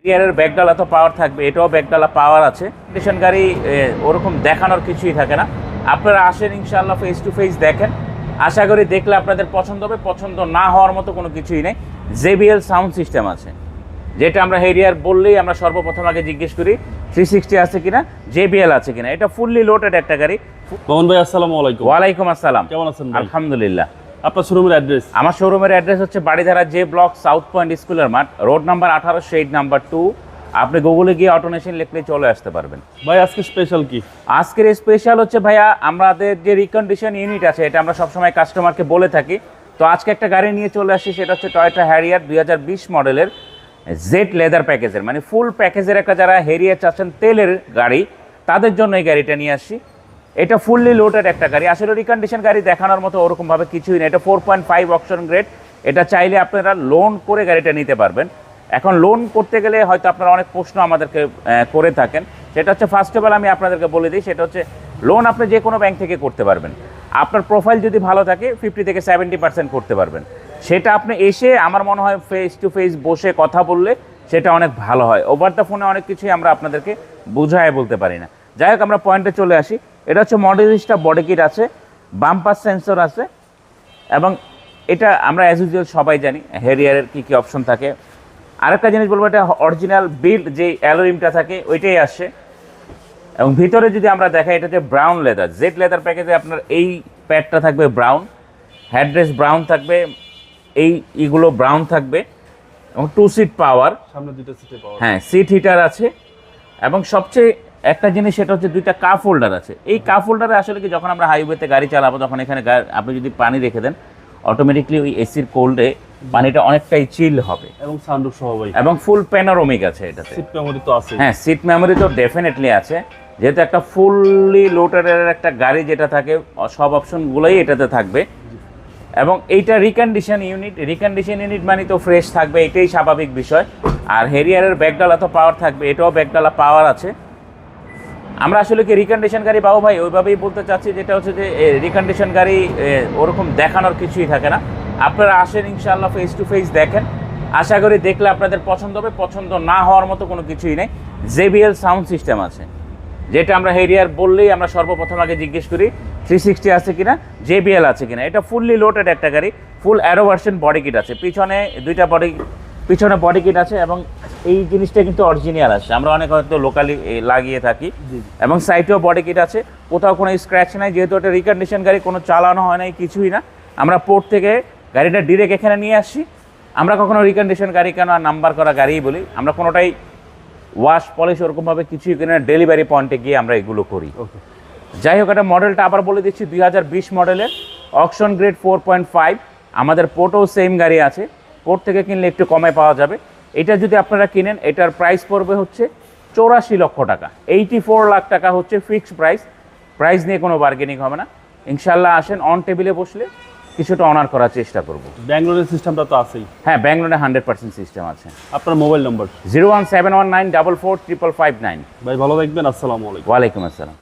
এরিয়ারের ব্যাকডালা তো পাওয়ার থাকবে, এটাও ব্যাকডালা পাওয়ার আছে। কন্ডিশন গাড়ি ওরকম দেখানোর কিছুই থাকে না। আপনারা আসেন ইনশাআল্লাহ, ফেস টু ফেস দেখেন। আশা করি দেখলে আপনাদের পছন্দ হবে। পছন্দ না হওয়ার মতো কোনো কিছুই নেই। JBL সাউন্ড সিস্টেম আছে, যেটা আমরা হেরিয়ার বললেই আমরা সর্বপ্রথম আগে জিজ্ঞেস করি 360 আছে কিনা, JBL আছে কিনা। এটা ফুললি লোডেড একটা গাড়ি। মোহন ভাই আসসালামু আলাইকুম। ওয়ালাইকুম আসসালাম, কেমন আছেন ভাই? আলহামদুলিল্লাহ। আপনার শোরুমের অ্যাড্রেস? আমার শোরুমের অ্যাড্রেস হচ্ছে Baridhara J block, south point স্কুলের মাঠ, রোড নাম্বার 18, শেড নাম্বার 2। আপনি গুগলে গিয়ে অটোনেশন লিখলেই চলে আসতে পারবেন। ভাই আজকে স্পেশাল কি? আজকের স্পেশাল হচ্ছে ভাইয়া, আমাদের যে রিকন্ডিশন ইউনিট আছে এটা আমরা সবসময় কাস্টমারকে বলে থাকি। তো আজকে একটা গাড়ি নিয়ে চলে আসছি, সেটা হচ্ছে টয়োটা হ্যারিয়ার 2020 মডেলের জেড লেদার প্যাকেজের, মানে ফুল প্যাকেজের একটা, যারা হেরিয়ার চাচ্ছেন তেলের গাড়ি তাদের জন্য এই গাড়িটা নিয়ে আসছি। এটা ফুললি লোডেড একটা গাড়ি। আসলে রিকন্ডিশন গাড়ি দেখানোর মতো ওরকমভাবে কিছুই নেই। এটা 4.5 অপশন গ্রেড। এটা চাইলে আপনারা লোন করে গাড়িটা নিতে পারবেন। এখন লোন করতে গেলে হয়তো আপনারা অনেক প্রশ্ন আমাদেরকে করে থাকেন। সেটা হচ্ছে ফার্স্ট অফ অল আমি আপনাদেরকে বলে দিই, সেটা হচ্ছে লোন আপনি যে কোনো ব্যাংক থেকে করতে পারবেন। আপনার প্রোফাইল যদি ভালো থাকে 50 থেকে 70% করতে পারবেন। সেটা আপনি এসে আমার মনে হয় ফেস টু ফেস বসে কথা বললে সেটা অনেক ভালো হয়। ওভার দ্য ফোনে অনেক কিছুই আমরা আপনাদেরকে বুঝায় বলতে পারি না। যাই হোক, আমরা পয়েন্টে চলে আসি। এটা হচ্ছে মডেলিস্টা বডি কিট আছে, বাম্পার সেন্সর আছে, এবং এটা আমরা অ্যাজ ইউজুয়াল সবাই জানি হেরিয়ারের কী কী অপশন থাকে। আরেকটা জিনিস বলবো, এটা অরিজিনাল বিল্ড যে অ্যালোরিমটা থাকে ওইটাই আসে। এবং ভিতরে যদি আমরা দেখাই, এটা হচ্ছে ব্রাউন লেদার, জেড লেদার প্যাকেজে আপনার এই প্যাডটা থাকবে ব্রাউন, হেডরেস্ট ব্রাউন থাকবে, এইগুলো ব্রাউন থাকবে, এবং 2 সিট পাওয়ার, সামনে দুটো সিটে পাওয়ার, হ্যাঁ সিট হিটার আছে। এবং সবচেয়ে একটা জিনিস, সেটা হচ্ছে 2টা কাপ হোল্ডার আছে। এই কাপ হোল্ডারে আসলে কি, যখন আমরা হাইওয়েতে গাড়ি চালাবো তখন এখানে আপনি যদি পানি রেখে দেন, অটোমেটিকলি ওই এসির কোল্ডে পানিটা অনেকটাই চিল হবে। এবং সানরুফ সহ ভাই, এবং ফুল প্যানোরামিক আছে এটাতে। সিট মেমোরি তো আছে? হ্যাঁ, সিট মেমোরি তো ডেফিনেটলি আছে। যেহেতু একটা ফুললি লোডেড একটা গাড়ি যেটা থাকে, সব অপশনগুলোই এটাতে থাকবে। এবং এইটা রিকন্ডিশন ইউনিট মানে তো ফ্রেশ থাকবে, এটাই স্বাভাবিক বিষয়। আর হেরিয়ারের ব্যাকডালা তো পাওয়ার থাকবে, এটাও ব্যাকডালা পাওয়ার আছে। আমরা আসলে কি রিকন্ডিশন গাড়ি পাবো ভাই, ওইভাবেই বলতে চাচ্ছি, যেটা হচ্ছে যে রিকন্ডিশন গাড়ি ওরকম দেখানোর কিছুই থাকে না। আপনারা আসেন ইনশাআল্লাহ, ফেস টু ফেস দেখেন। আশা করি দেখলে আপনাদের পছন্দ হবে। পছন্দ না হওয়ার মতো কোনো কিছুই নেই। JBL সাউন্ড সিস্টেম আছে, যেটা আমরা হেরিয়ার বললেই আমরা সর্বপ্রথম আগে জিজ্ঞেস করি 360 আছে কিনা, JBL আছে কিনা। এটা ফুললি লোডেড একটা গাড়ি, ফুল অ্যারো ভার্সন বডি কিট আছে। পিছনে বডি কিট আছে, এবং এই জিনিসটা কিন্তু অরিজিনাল আছে। আমরা অনেক হয়তো লোকালি লাগিয়ে থাকি। এবং সাইডেও বডি কিট আছে, কোথাও কোনো স্ক্র্যাচ নাই। যেহেতু এটা রিকন্ডিশন গাড়ি, কোনো চালানো হয় নাই, কিছুই না। আমরা পোর্ট থেকে গাড়িটা ডিরেক্ট এখানে নিয়ে আসছি। আমরা কখনো রিকন্ডিশন গাড়ি কেন আর নাম্বার করা গাড়িই বলি, আমরা কোনোটাই ওয়াশ পলিশ ওরকমভাবে কিছুই কিনে ডেলিভারি পয়েন্টে গিয়ে আমরা এগুলো করি। যাই হোক, এটা মডেলটা আবার বলে দিচ্ছি, 2020 মডেলের অকশন গ্রেড 4.5। আমাদের পোর্টেও সেম গাড়ি আছে, পোর্ট থেকে কিনলে একটু কমে পাওয়া যাবে। এটা যদি আপনারা কিনেন, এটার প্রাইস পড়বে হচ্ছে 84 লক্ষ টাকা। 84 লাখ টাকা হচ্ছে ফিক্সড প্রাইস নিয়ে কোনো বার্গেনিং হবে না। ইনশাল্লাহ আসেন, অন টেবিলে বসলে কিছুটা অনার করার চেষ্টা করব। ব্যাঙ্গালোরের সিস্টেমটা তো আছেই? হ্যাঁ, ব্যাঙ্গালোরে 100% সিস্টেম আছে। আপনার মোবাইল নম্বর? 01719445559। ভাই ভালো থাকবেন, আসসালামু আলাইকুম। ওয়ালাইকুম আসসালাম।